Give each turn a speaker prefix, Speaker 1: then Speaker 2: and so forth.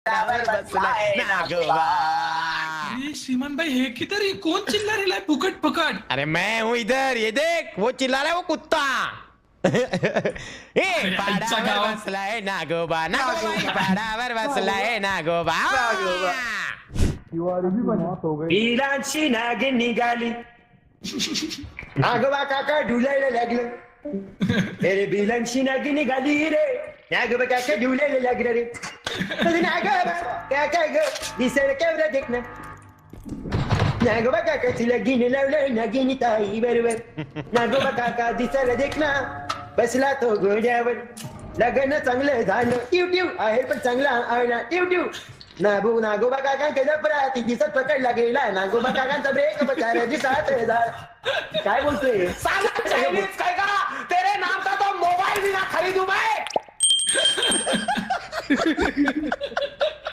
Speaker 1: बसलाय नागोबा।
Speaker 2: अरे श्रीमान भाई है किधर? ये कौन चिल्ला रहा है फुकट फकट?
Speaker 1: अरे मैं हूँ इधर, ये देख वो चिल्ला रहा है वो कुत्ता। पाडावर बसलाय नागोबा, नागोबा पाडावर बसलाय नागोबा।
Speaker 3: बिलांची नागिन निघाली, नागोबा काका डुलायला लागलं. अरे बिलांची नागिन निघाली रे, नागोबा काका डुलायला लागलं रे. नागोबा काका ग दिसायला केवढं देखणं. नागोबा काका तिला गिनी लावलं नागिनी ताई बरोबर. नागोबा काका दिसायला देखणं, बसला तो घोड्यावर. लग्न चांगलं झालं टिव टिव, आहे पण चांगला आवडला टिव टिव. नागोबा काकांकडे परत दिसत पकडला गेला. नागोबा काकांचा ब्रेक बचायला दिसत काय बोलतोय?
Speaker 1: काय का तेरे नाम का तो मोबाईल भी ना खरीदू मैं.